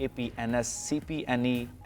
APNS, CPNE,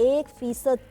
1%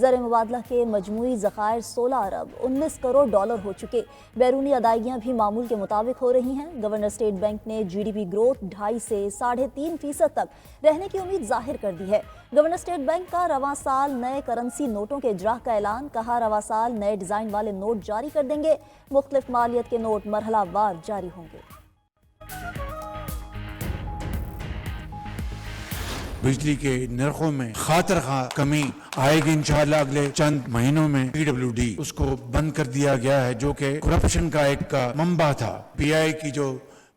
زر مبادلہ کے مجموعی ذخائر 16 ارب 19 کروڑ ڈالر ہو چکے۔ بیرونی ادائیگیاں بھی معمول کے مطابق ہو رہی ہیں۔ گورنر اسٹیٹ بینک نے جی ڈی پی گروتھ 2.5 سے 3.5% تک رہنے کی امید ظاہر کر دی ہے۔ گورنر اسٹیٹ بینک کا رواں سال نئے کرنسی نوٹوں کے اجراء کا اعلان، کہا رواں سال نئے ڈیزائن والے نوٹ جاری کر دیں گے، مختلف مالیت کے نوٹ مرحلہ وار جاری ہوں گے۔ بجلی کے نرخوں میں خاطر خواہ کمی آئے گی انشاءاللہ اگلے چند مہینوں میں۔ پی ڈبلیو ڈی اس کو بند کر دیا گیا ہے جو کہ کرپشن کا ایک منبع تھا۔ پی آئی کی جو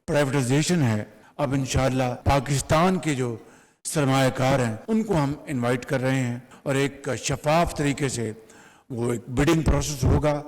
پرائیویٹائزیشن ہے، اب انشاءاللہ پاکستان کے جو سرمایہ کار ہیں ان کو ہم انوائٹ کر رہے ہیں اور ایک شفاف طریقے سے وہ ایک بڈنگ پروسیس ہوگا۔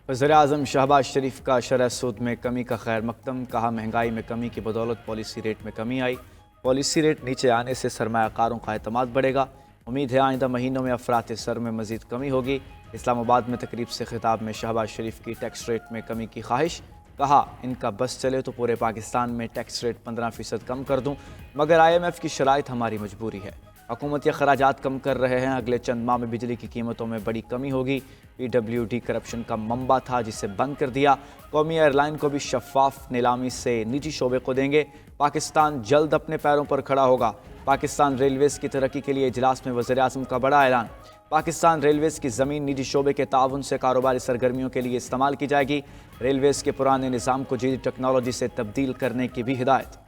وزیراعظم شہباز شریف کا شرح سود میں کمی کا خیر مقدم، کہا مہنگائی میں کمی کی بدولت پالیسی ریٹ میں کمی آئی، پالیسی ریٹ نیچے آنے سے سرمایہ کاروں کا اعتماد بڑھے گا، امید ہے آئندہ مہینوں میں افراط زر میں مزید کمی ہوگی۔ اسلام آباد میں تقریب سے خطاب میں شہباز شریف کی ٹیکس ریٹ میں کمی کی خواہش، کہا ان کا بس چلے تو پورے پاکستان میں ٹیکس ریٹ 15% کم کر دوں، مگر IMF کی شرائط ہماری مجبوری ہے۔ حکومتی اخراجات کم کر رہے ہیں، اگلے چند ماہ میں بجلی کی قیمتوں میں بڑی کمی ہوگی۔ PWD کرپشن کا منبع تھا جسے بند کر دیا، قومی ایئر لائن کو بھی شفاف نیلامی سے نجی شعبے کو دیں گے، پاکستان جلد اپنے پیروں پر کھڑا ہوگا۔ پاکستان ریلویز کی ترقی کے لیے اجلاس میں وزیراعظم کا بڑا اعلان، پاکستان ریلویز کی زمین نجی شعبے کے تعاون سے کاروباری سرگرمیوں کے لیے استعمال کی جائے گی، ریلویز کے پرانے نظام کو جدید ٹیکنالوجی سے تبدیل کرنے کی بھی ہدایت۔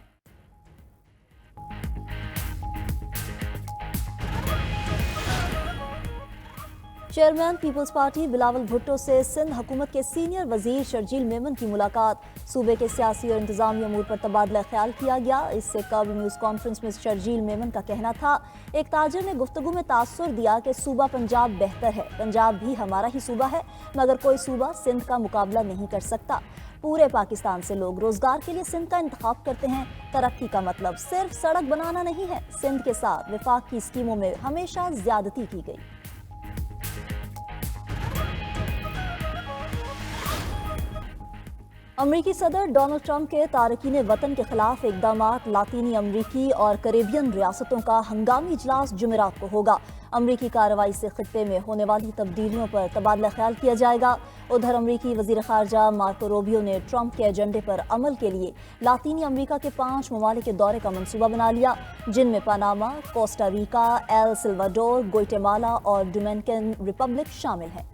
چیئرمین پیپلز پارٹی بلاول بھٹو سے سندھ حکومت کے سینئر وزیر شرجیل میمن کی ملاقات، صوبے کے سیاسی اور انتظامی امور پر تبادلہ خیال کیا گیا۔ اس سے قبل نیوز کانفرنس میں شرجیل میمن کا کہنا تھا، ایک تاجر نے گفتگو میں تاثر دیا کہ صوبہ پنجاب بہتر ہے، پنجاب بھی ہمارا ہی صوبہ ہے، مگر کوئی صوبہ سندھ کا مقابلہ نہیں کر سکتا۔ پورے پاکستان سے لوگ روزگار کے لیے سندھ کا انتخاب کرتے ہیں، ترقی کا مطلب صرف سڑک بنانا نہیں ہے۔ سندھ کے ساتھ وفاق کی اسکیموں میں ہمیشہ زیادتی کی گئی۔ امریکی صدر ڈونلڈ ٹرمپ کے تارکین وطن کے خلاف اقدامات، لاطینی امریکی اور کریبین ریاستوں کا ہنگامی اجلاس جمعرات کو ہوگا۔ امریکی کارروائی سے خطے میں ہونے والی تبدیلیوں پر تبادلہ خیال کیا جائے گا۔ ادھر امریکی وزیر خارجہ مارکو روبیو نے ٹرمپ کے ایجنڈے پر عمل کے لیے لاطینی امریکہ کے 5 ممالک کے دورے کا منصوبہ بنا لیا، جن میں پاناما، کوسٹا ریکا، ایل سلواڈور، گوئٹیمالا اور ڈومینیکن ریپبلک شامل ہیں۔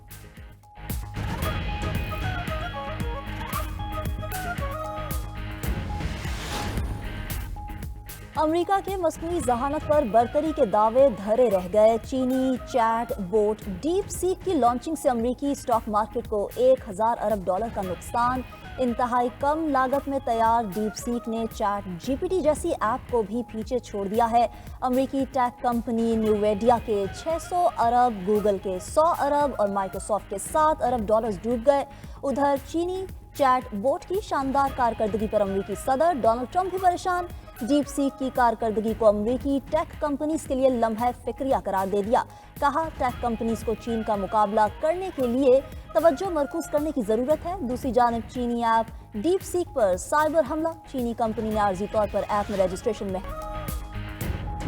امریکہ کے مصنوعی ذہانت پر برتری کے دعوے دھرے رہ گئے۔ چینی چیٹ بوٹ ڈیپ سیک کی لانچنگ سے امریکی اسٹاک مارکیٹ کو 1000 ارب ڈالر کا نقصان۔ انتہائی کم لاگت میں تیار ڈیپ سیک نے چیٹ GPT جیسی ایپ کو بھی پیچھے چھوڑ دیا ہے۔ امریکی ٹیک کمپنی نیویڈیا کے 600 ارب، گوگل کے 100 ارب اور مائیکروسافٹ کے 7 ارب ڈالرز ڈوب گئے۔ ادھر چینی چیٹ بوٹ کی شاندار کارکردگی پر امریکی صدر ڈونلڈ ٹرمپ بھی پریشان۔ ڈیپ سیک کی کارکردگی کو امریکی ٹیک کمپنیز کے لیے لمحہ فکریہ قرار دے دیا، کہا ٹیک کمپنیز کو چین کا مقابلہ کرنے کے لیے توجہ مرکوز کرنے کی ضرورت ہے۔ دوسری جانب چینی ایپ ڈیپ سیک پر سائبر حملہ، چینی کمپنی نے عارضی طور پر ایپ میں رجسٹریشن میں۔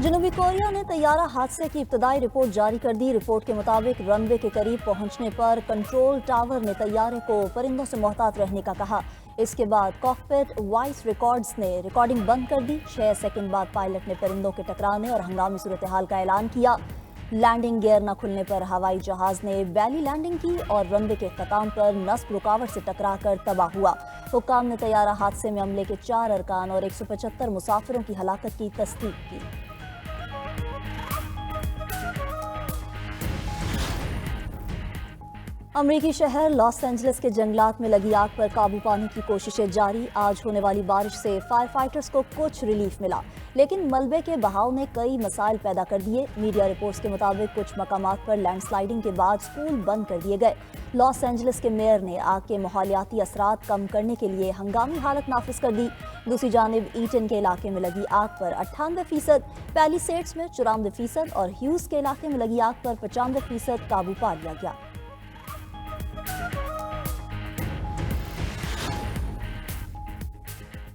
جنوبی کوریا نے طیارہ حادثے کی ابتدائی رپورٹ جاری کر دی۔ رپورٹ کے مطابق رن وے کے قریب پہنچنے پر کنٹرول ٹاور نے طیارے کو پرندوں سے محتاط رہنے کا کہا۔ اس کے بعد کاکپٹ وائس ریکارڈز نے ریکارڈنگ بند کر دی۔ 6 سیکنڈ بعد پائلٹ نے پرندوں کے ٹکرانے اور ہنگامی صورتحال کا اعلان کیا۔ لینڈنگ گیئر نہ کھلنے پر ہوائی جہاز نے بیلی لینڈنگ کی اور رن وے کے اختتام پر نصب رکاوٹ سے ٹکرا کر تباہ ہوا۔ حکام نے طیارہ حادثے میں عملے کے 4 ارکان اور 175 مسافروں کی ہلاکت کی تصدیق کی۔ امریکی شہر لاس اینجلس کے جنگلات میں لگی آگ پر قابو پانے کی کوششیں جاری۔ آج ہونے والی بارش سے فائر فائٹرز کو کچھ ریلیف ملا، لیکن ملبے کے بہاؤ نے کئی مسائل پیدا کر دیے۔ میڈیا رپورٹس کے مطابق کچھ مقامات پر لینڈ سلائیڈنگ کے بعد سکول بند کر دیے گئے۔ لاس اینجلس کے میئر نے آگ کے ماحولیاتی اثرات کم کرنے کے لیے ہنگامی حالت نافذ کر دی۔ دوسری جانب ایٹن کے علاقے میں لگی آگ پر 98%، پیلی سیڈز میں 94% اور ہیوز کے علاقے میں لگی آگ پر 95% قابو پا لیا گیا۔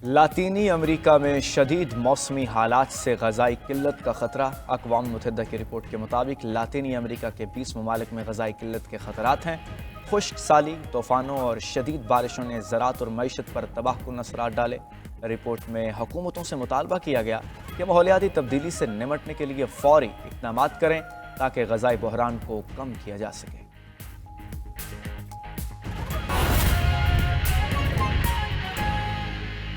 لاطینی امریکہ میں شدید موسمی حالات سے غذائی قلت کا خطرہ۔ اقوام متحدہ کی رپورٹ کے مطابق لاطینی امریکہ کے 20 ممالک میں غذائی قلت کے خطرات ہیں۔ خشک سالی، طوفانوں اور شدید بارشوں نے زراعت اور معیشت پر تباہ کن اثرات ڈالے۔ رپورٹ میں حکومتوں سے مطالبہ کیا گیا کہ ماحولیاتی تبدیلی سے نمٹنے کے لیے فوری اقدامات کریں تاکہ غذائی بحران کو کم کیا جا سکے۔